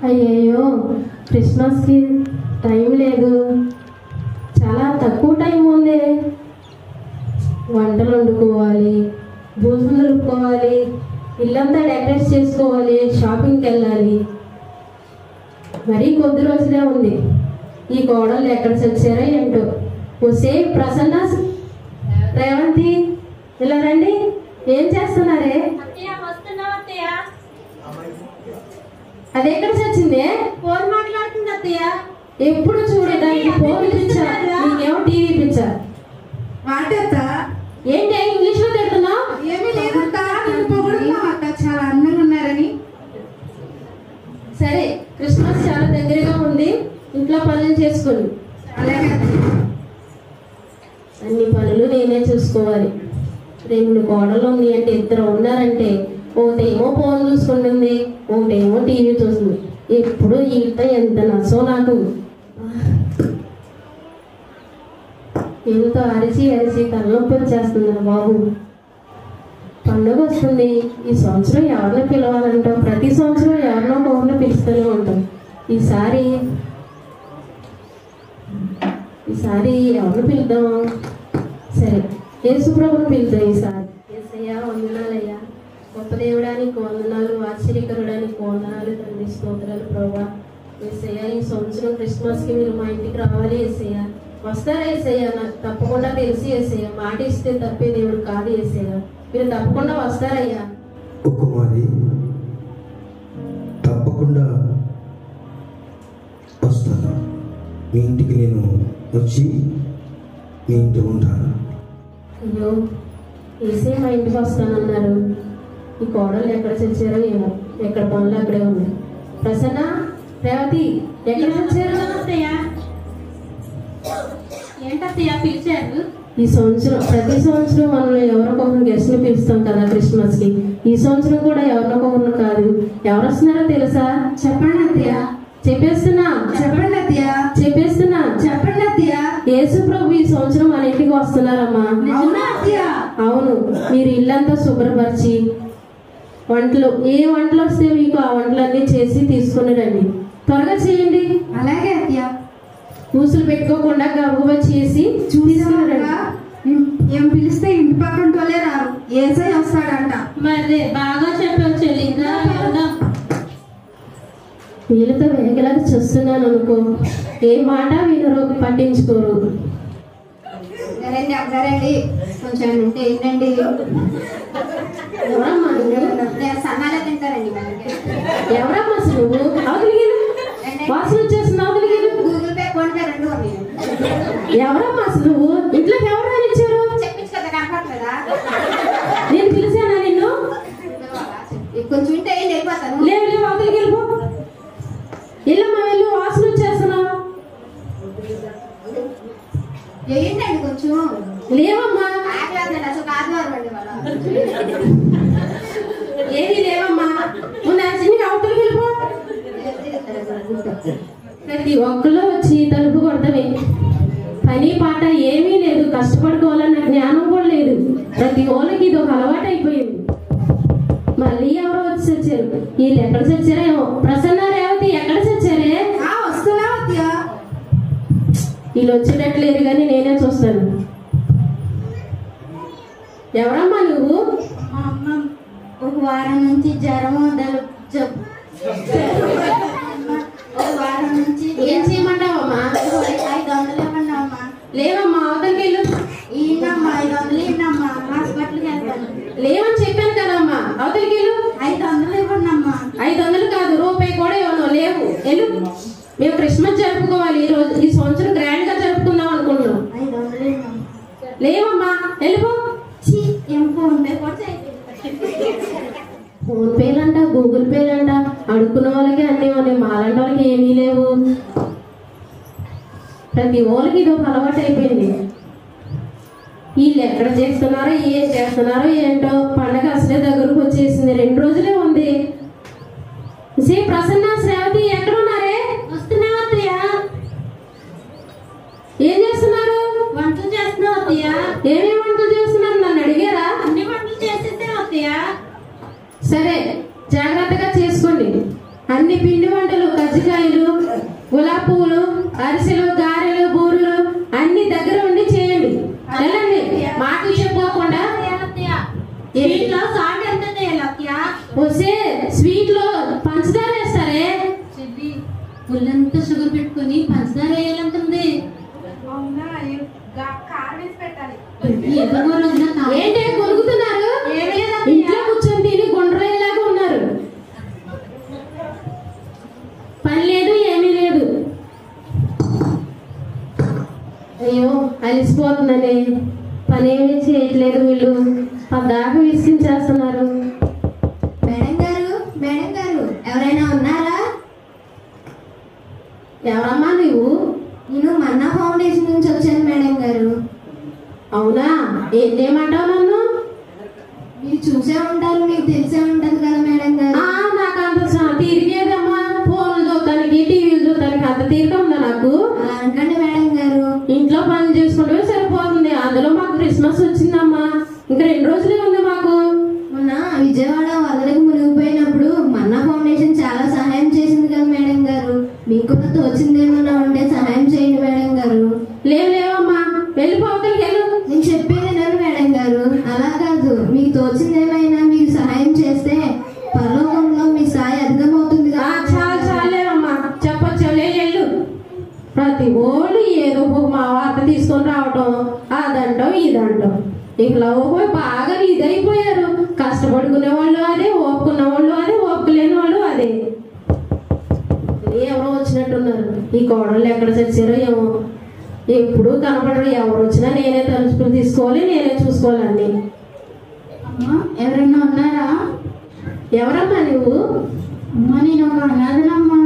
అయ్యయ్యో, క్రిస్మస్కి టైం లేదు, చాలా తక్కువ టైం ఉంది. వంటలు వండుకోవాలి, బూజులు దులుపుకోవాలి, ఇల్లంతా డెకరేట్ చేసుకోవాలి, షాపింగ్కి వెళ్ళాలి. మరీ కొద్ది రోజులే ఉంది. ఈ కోడళ్ళు ఎక్కడ చచ్చారో ఏంటో. ఒసే ప్రసన్న, రేవంతి, ఇలా రండి. ఏం చేస్తున్నారే? అది ఎక్కడ చచ్చిందే? ఫోన్ మాట్లాడుతుంది అత్తయ్య. ఎప్పుడు చూడడానికి ఫోన్ పిచ్చా, నీకేమో టీవీ పిచ్చా. వాటేత ఏంటి ఇంగ్లీష్ లో తిడుతున్నావు? ఏమీ లేదక్క, నేను పొగుడుతున్నావు అక్క, చాలా అందంగా ఉన్నారని. సరే, క్రిస్మస్ చాలా దగ్గరగా ఉంది, ఇంట్లో పనులు చేసుకోండి. అలాగే అన్ని పనులు నేనే చూసుకోవాలి. 2 కోడలు ఉంది అంటే, ఇద్దరు ఉన్నారంటే ఒకటేమో ఫోన్ చూసుకుంటుంది, ఒకటేమో టీవీ చూస్తుంది. ఎప్పుడు వీళ్ళతో ఎంత నచ్చో నాకు. ఎంతో అరిచి అరిచి తలనొప్పి వచ్చేస్తున్నారు బాబు. పండుగ వస్తుంది. ఈ సంవత్సరం ఎవరిని పిలవాలంటాం? ప్రతి సంవత్సరం ఎవరినో ఒకరిని పిలుస్తూనే ఉంటాం. ఈసారి ఎవరిని పిలుద్దాం? సరే, యేసుప్రభుని పిలుద్దాం ఈసారి. యేసయ్యా, వందనాలయ్యా, గొప్ప దేవుడానికి వందనాలు, ఆశ్చర్యకరుడానికి వందనాలు, తండ్రి స్తోత్రాలు ప్రభా. యేసయ్యా, ఈ సంవత్సరం క్రిస్మస్కి మీరు మా ఇంటికి రావాలి యేసయ్యా. వస్తారా యేసయ్యా? నాకు తప్పకుండా తెలిసి యేసయ్యా, మాట ఇస్తే తప్పే దేవుడు కాదు యేసయ్యా, మీరు తప్పకుండా వస్తారయ్యా. కుమారి, తప్పకుండా వస్తాను. మీ ఇంటికి నేను వచ్చి మీ ఇంటి ఉంటాను. అయ్యో, యేసయ్య మా ఇంటికి వస్తానన్నారు. ఈ కోడలు ఎక్కడ చచ్చారో ఏమో, ఎక్కడ పనులు అక్కడే ఉన్నాయి. ప్రసన్న, రేవతి ఎక్కడ చచ్చారు? ఏంటత్తయ్య పిలిచారు? ఈ సంవత్సరం, ప్రతి సంవత్సరం మనం ఎవరికొకరు గెస్ట్ని పిలుస్తాం కదా క్రిస్మస్కి. ఈ సంవత్సరం కూడా ఎవరికొకరు కాదు. ఎవరు వస్తున్నారో తెలుసా? చెప్పండి అత్తయ్య. చెప్పేస్తున్నా. చెప్పండి అత్తయ్య. చెప్పేస్తున్నా. చెప్పండి అత్తయ్య. యేసు ప్రభు ఈ సంవత్సరం మన ఇంటికి వస్తున్నారమ్మా. అవునా అత్తయ్య? అవును. మీరు ఇల్లంతా శుభ్రపరిచి వంటలు, ఏ వంటలు వస్తే మీకు ఆ వంటలన్నీ చేసి తీసుకుని రండి. త్వరగా చేయండి. అలాగే అత్తయ్య. పూసులు పెట్టుకోకుండా గబగబా చేసి చూసారా, ఏం పిలిస్తే ఇంటి పక్కన వాళ్ళే రారు, ఏసై వస్తాడంట. మరి బాగా చెప్పావు చెల్లి. వీళ్ళతో వేగలాగా చూస్తున్నాను అనుకో, ఏ మాట వినరు, పట్టించుకోరు. సరేండి అబ్బారండి, కొంచెం ఉంటే ఏంటండి? ఎవరమ్మా నువ్వు? సన్నాలే తింటారండి. ఎవరమ్మా అసలు నువ్వు? అవతలికి వాసన వచ్చేస్తుంది, అవతలికి. గూగుల్ పే ఫోన్ పే 2 ఉన్నాయి. ఎవరమ్మా అసలు నువ్వు? ఇంట్లోకి ఎవరు ఇచ్చారు? చెప్పించు కదా, కనపడలేదా? నేను పిలిచానా నిన్ను? కొంచెం ఉంటే ఏంటి, వెళ్ళిపోతాను. లేవు లేవు, అవతలికి వెళ్ళిపో. వెళ్ళమ్మా, వెళ్ళు, వాసన వచ్చేస్తున్నావు. ఏంటండి కొంచెం? లేవమ్మా, ఆదివారం అసలు ఆదివారం అండి వాళ్ళ. ఏమీ లేవమ్మా, నువ్వు నా చిన్న అవతలికి వెళ్ళిపో. ప్రతి ఒక్కళ్ళు వచ్చి తలుపు కొడతామే, పని పాట ఏమీ లేదు, కష్టపడుకోవాలన్న జ్ఞానం కూడా లేదు. ప్రతి వాళ్ళకి ఇది ఒక అలవాటు అయిపోయింది. మళ్ళీ ఎవరో వచ్చి చచ్చారు. వీళ్ళు ఎక్కడ చచ్చారో ఏమో. ప్రసన్న, రేవతి ఎక్కడ చచ్చారే? వస్తున్నా అత్తయ్య. వీళ్ళు వచ్చేటట్లు లేరు కానీ నేనే చూస్తాను. ఎవరమ్మా నువ్వు? మా అమ్మ ఒక వారం నుంచి జ్వరము జబ్బు. ఒక వారం నుంచి ఏం చేయమంటావమ్మా? 500 ఇవ్వండమ్మా. లేవమ్మా, అవతలికి వెళ్ళు. ఈయనమ్మా 500 ఇవ్వండమ్మా, హాస్పిటల్కి వెళ్తాను. లేవని చెప్పాను కదమ్మా, అవతలికి వెళ్ళు. 500 ఇవ్వండమ్మా. 500 కాదు, రూపాయి కూడా ఇవ్వను. లేవు, వెళ్ళు. మేము క్రిస్మస్ జరుపుకోవాలి ఈ రోజు, ఈ సంవత్సరం గ్రాండ్ గా జరుపుకుందాం అనుకుంటున్నాం. 500 ఇవ్వండి. లేవమ్మా, వెళ్ళిపో. ఏం ఫోన్ పే కూడా ఫోన్ పేలంట, గూగుల్ పేలంట, అడుక్కున్న వాళ్ళకి అన్ని ఉన్నాయి, మాలాంటి వాళ్ళకి ఏమీ లేవు. ప్రతి వాళ్ళకి ఇది ఒక అలవాటు అయిపోయింది. వీళ్ళు ఎక్కడ చేస్తున్నారో, ఏం చేస్తున్నారో ఏంటో. పండగ అసలే దగ్గరకు వచ్చేసింది, 2 రోజులే ఉంది. ప్రసన్న, శ్రావతి ఎక్కడ ఉన్నారే? వస్తున్నా అత్తయ్య. ఏం చేస్తున్నారు? వంటలు చేస్తున్నావు అత్తయ్య. ఏమేమి వంటలు చేస్తున్నారు? నన్ను అడిగారా? అన్ని వంటలు చేసేస్తే అత్తయ్య. సరే, జాగ్రత్తగా చేసుకోండి. అన్ని పిండి వంటలు, కజ్జికాయలు, గులాబీ పువ్వులు, అరిసెలు, గారెలు, బూరెలు అన్ని దగ్గర ఉండి చేయండి. వెళ్ళండి, మాటలు చెప్పుకోకుండా. వస్తే స్వీట్ లో పంచదార వేస్తారే. పుల్లంతా షుగర్ పెట్టుకుని పంచదార వేయాలంటుంది. ఏంటి కొనుక్కుతున్నారు? ఇంట్లో కూర్చొని తిని గుండ్రయ్యేలాగా ఉన్నారు. పని లేదు, ఏమీ లేదు. అయ్యో అలిసిపోతుందని పని ఏమీ చేయట్లేదు. వీళ్ళు పద్దాకా విసిగించేస్తున్నారు. మేడం గారు, మేడం గారు, ఎవరైనా ఉన్నారా? ఎవరమ్మా నువ్వు? నేను మన్నా ఫౌండేషన్ నుంచి వచ్చాను మేడం గారు. అవునా, ఏం చేయమంటావు నన్ను? మీరు చూసే ఉంటారు, మీకు తెలిసే ఉంటది కదా మేడం గారు. నాకు అంత తీరికేదమ్మా. ఫోన్లు చూడటానికి, టీవీలు చూడటానికి అంత తీరిక ఉందా నాకు? అలా అనకండి మేడం గారు. ఇంట్లో పనులు చేసుకుంటే సరిపోతుంది. అందులో మాకు క్రిస్మస్ వచ్చిందమ్మా. ఇంకా 2 రోజులే ఉంది మాకు. మొన్న విజయవాడ వరదలకు మునిగిపోయినప్పుడు మన్నా ఫౌండేషన్ చాలా సహాయం చేసింది కదా మేడం గారు. మీకు కూడా తోచిందేమన్నా ఉంటే సహాయం చేయండి మేడం గారు. లేవమ్మా, వెళ్ళిపోవటానికి వెళ్ళు. నేను చెప్పేది వినండి మేడం గారు. అలా కాదు, మీకు తోచిందేమైనా మీరు సహాయం చేస్తే పరలోకంలో మీ స్థాయి అధికమవుతుంది కదా. చాలేవమ్మా, చెప్పొచ్చు. వెళ్ళు. ప్రతి ఓళ్ళు ఏదో మా వార్త తీసుకొని రావటం, అదంటాం ఇదంటాం. ఇక లవ్వుపోయి బాగా ఇదైపోయారు. కష్టపడుకునే వాళ్ళు అదే, ఓపుకున్న వాళ్ళు అదే, ఓపుకులేని వాళ్ళు అదే. ఎవరో వచ్చినట్టున్నారు. ఈ కోడళ్ళు ఎక్కడ చచ్చారో ఏమో. ఎప్పుడు కనపడరు. ఎవరు వచ్చినా నేనే తలుచుకుని తీసుకోవాలి, నేనే చూసుకోవాలండి. అమ్మా, ఎవరైనా ఉన్నారా? ఎవరమ్మా నువ్వు? అమ్మా, నేను ఒక అనాథనమ్మా.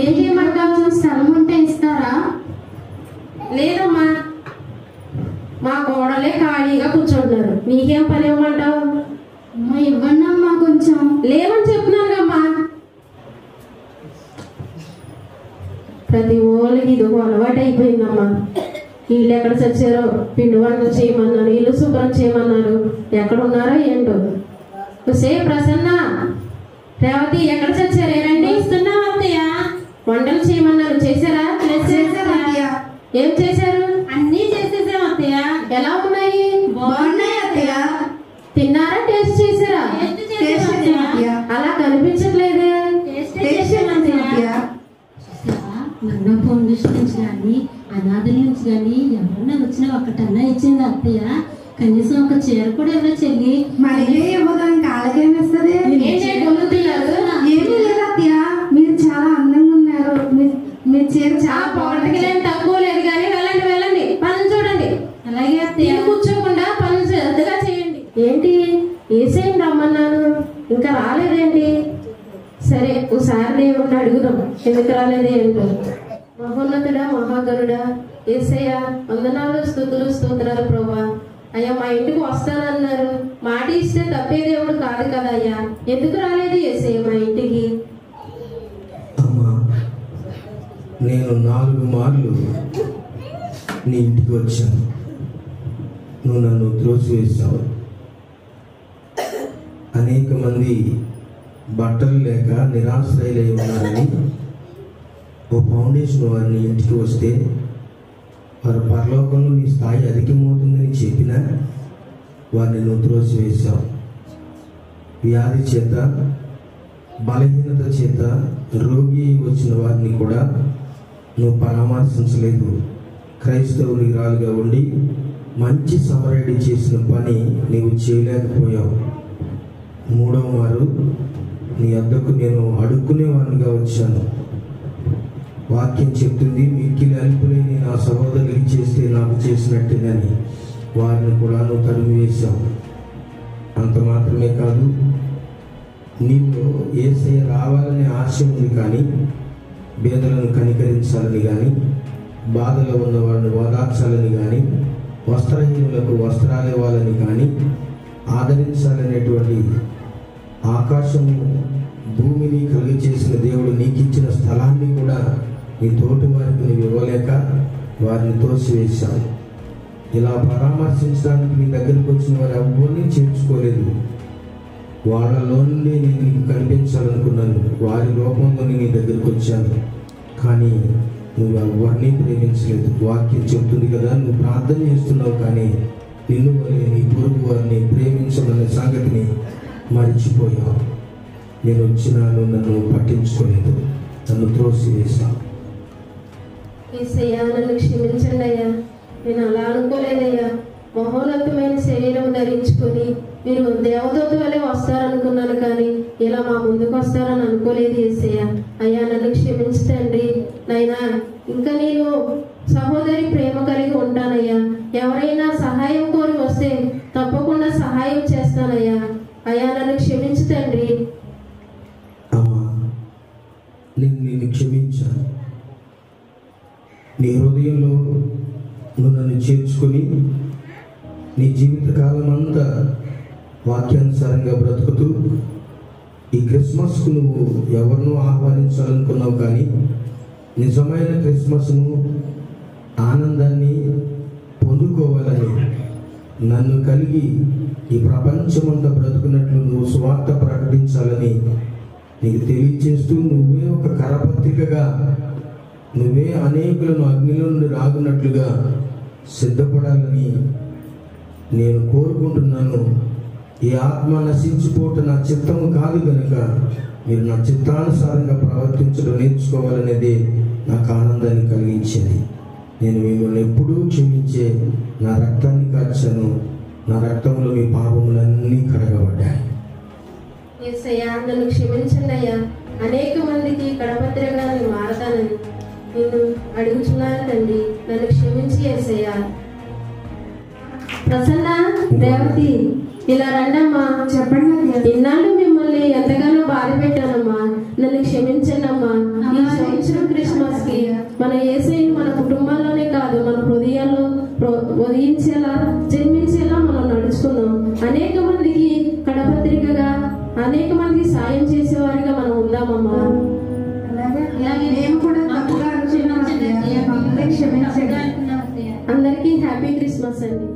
ఏం చేయమంటావు? స్థలం ఉంటే ఇస్తారా? లేదమ్మా, మా కోడలే ఖాళీగా కూర్చుంటున్నారు. నీకేం పని ఇవ్వమంటావు? అమ్మా, ఇవ్వండి అమ్మా కొంచెం. లేవని చెప్తున్నానమ్మా. ప్రతి ఓళ్ళకి ఇది ఒక అలవాటు అయిపోయిందమ్మా. వీళ్ళు ఎక్కడ చచ్చారో పిండి వంటలు చేయమన్నారు, ఇల్లు శుభ్రం చేయమన్నారు. ఎక్కడ ఉన్నారో ఏంటో. సే ప్రసన్న, రేవతి ఎక్కడ చచ్చారు? ఏరండి ఇస్తున్నాం అత్తయ్య. వంటలు చేయమన్నారు, చేశారా? ఏం చేశారు? అన్నీ చేసేసాం అత్తయ్య. ఎలా ఉన్నాయి? బాగున్నాయి అత్తయ్య. తిన్నారా? టేస్ట్ చేశారా? అలా కనిపించట్లేదే. మన్నా ఫౌండేషన్ నుంచి కానీ అనాథల నుంచి కానీ ఎవరన్నా వచ్చినా ఒకటన్నా ఇచ్చింది అత్తయ్య. కనీసం ఒక చీర కూడా ఎవరో చెల్లి మనకే ఇవ్వడానికి అలాగేమిస్తుంది? ఏమీ లేదు అత్తయ్య, మీరు చాలా అందంగా ఉన్నారు. మీరు చీర చాలా పొగటకిలేం తక్కువ లేదు. కానీ వెళ్ళండి, వెళ్ళండి, పనులు చూడండి. అలాగే అత్తయ్య. కూర్చోకుండా పనులు శ్రద్ధగా చేయండి. ఏంటి ఏసేం రమ్మన్నాను, ఇంకా రాలేదేంటి? సరే, ఒకసారి దేవుడిని అడుగుదాం ఎందుకు రాలేదు ఏంటో. మహోన్నతుడా, మహాగరుడా, యేసయ్య వందనాలు, స్తుతులు, స్తోత్రాలు ప్రభువా. అయ్యా, మా ఇంటికి వస్తానన్నారు. మాట ఇస్తే తప్పే దేవుడు కాదు కదా అయ్యా. ఎందుకు రాలేదు యేసయ్య మా ఇంటికి? అమ్మా, నేను 4 మార్లు నీ ఇంటికి వచ్చాను. నువ్వు నన్ను త్రోసివేశావు. అనేక మంది బట్టలు లేక నిరాశ్రయులై ఉన్నారని ఓ ఫౌండేషన్ వారిని ఇంటికి వస్తే వారి పరలోకంలో నీ స్థాయి అధికమవుతుందని చెప్పినా వారిని నువ్వు త్రోసివేశావు. వ్యాధి చేత, బలహీనత చేత రోగి వచ్చిన వారిని కూడా నువ్వు పరామర్శించలేదు. క్రైస్తవునిరాలుగా ఉండి మంచి సమరడి చేసిన పని నీవు చేయలేకపోయావు. 3వ మారు నీ వద్దకు నేను అడుక్కునేవాడినిగా వచ్చాను. వాక్యం చెప్తుంది, మిక్కిలి అల్పులేని నా సహోదరులకి చేస్తే నాకు చేసినట్టేనని. వారిని కూడా నువ్వు తరిమి వేశావు. అంత మాత్రమే కాదు, నీలో యేసయ్య రావాలనే ఆశ ఉంది, కానీ పేదలను కనికరించాలని కానీ, బాధలో ఉన్న వారిని ఓదార్చాలని కానీ, వస్త్రహీనులకు వస్త్రాలు ఇవ్వాలని కానీ, ఆదరించాలనేటువంటి ఆకాశము భూమిని కలిగి చేసిన దేవుడు నీకు ఇచ్చిన స్థలాన్ని కూడా నీ తోటి వారికి నీవు ఇవ్వలేక వారిని తోసివేశావు. ఇలా పరామర్శించడానికి నీ దగ్గరికి వచ్చిన వారు ఎవరిని చేర్చుకోలేదు. వాళ్ళలో నుండి నేను నీకు కనిపించాలనుకున్నాను. వారి రూపంలో నీ దగ్గరికి వచ్చాను, కానీ నువ్వు ఎవరిని ప్రేమించలేదు. వాక్యం చెప్తుంది కదా, నువ్వు ప్రార్థన చేస్తున్నావు కానీ నిన్ను వలె నీ పొరుగు వారిని ప్రేమించమనే సంగతిని మరిచిపోయావు. నేను వచ్చినాను, నన్ను పట్టించుకోలేదు, నన్ను త్రోసివేశావు. యేసయ్యా నన్ను క్షమించండి అయ్యా, నేను అలా అనుకోలేదయ్యా. మహోన్నతమైన శరీరం ధరించుకొని మీరు దేవదూత వలె వస్తారనుకున్నాను, కానీ ఇలా మా ముందుకు వస్తారని అనుకోలేదు యేసయ్యా. అయ్యా నన్ను క్షమించండి నైనా. ఇంకా నేను సహోదరి ప్రేమ కలిగి ఉంటానయ్యా. ఎవరైనా సహాయం కోరి వస్తే తప్పకుండా సహాయం చేస్తానయ్యా. అయ్యా నన్ను క్షమించండి. అమ్మా, నేను నిన్ను క్షమించాను. నీ హృదయంలో నువ్వు నన్ను చేర్చుకొని నీ జీవితకాలం అంతా వాక్యానుసారంగా బ్రతుకుతూ ఈ క్రిస్మస్కు నువ్వు ఎవరినూ ఆహ్వానించాలనుకున్నావు, కానీ నిజమైన క్రిస్మస్ను ఆనందాన్ని పొందుకోవాలని నన్ను కలిగి ఈ ప్రపంచమంతా బ్రతుకున్నట్లు నువ్వు సువార్త ప్రకటించాలని నీకు తెలియచేస్తూ నువ్వే ఒక కరపత్రికగా, నువ్వే అనేకులను అగ్నిలో నుండి రాగున్నట్లుగా సిద్ధపడాలని నేను కోరుకుంటున్నాను. ఈ ఆత్మ నశించిపోవటం నా చిత్తము కాదు కనుక మీరు నా చిత్తానుసారంగా ప్రవర్తించడం నేర్చుకోవాలనేది నాకు ఆనందాన్ని కలిగించేది. నేను మిమ్మల్ని ఎప్పుడూ క్షమించే నా రక్తాన్ని కార్చాను. నా రక్తంలో మీ పాపములన్నీ కడగబడ్డాయి. యేసయ్యా నన్ను క్షమించండి అయ్యా. అనేక మందికి కడపత్రికగా నేను మారతానని నేను అడుగుతున్నాను తండ్రి, నన్ను క్షమించి యేసయ్యా. ప్రసన్న, రేవతి ఇలా రండమ్మా. చెప్పండి. ఇన్నాళ్ళు మిమ్మల్ని ఎంతగానో బాధ పెట్టానమ్మా, నన్ను క్షమించండి అమ్మా. ఈ సంవత్సరం క్రిస్మస్ కి మన యేసయ్యని మన కుటుంబాల్లోనే కాదు, మన హృదయాల్లో ఉదయించేలా జన్మించేలా మనం నడుచుకున్నాం. అనేక మందికి కడపత్రికగా, అనేక మందికి సాయం చేసేవారిగా మనం ఉందామమ్మా. మేము కూడా తప్పుగా అనుకున్నాం. క్షమించండి. అందరికీ హ్యాపీ క్రిస్మస్ అండి.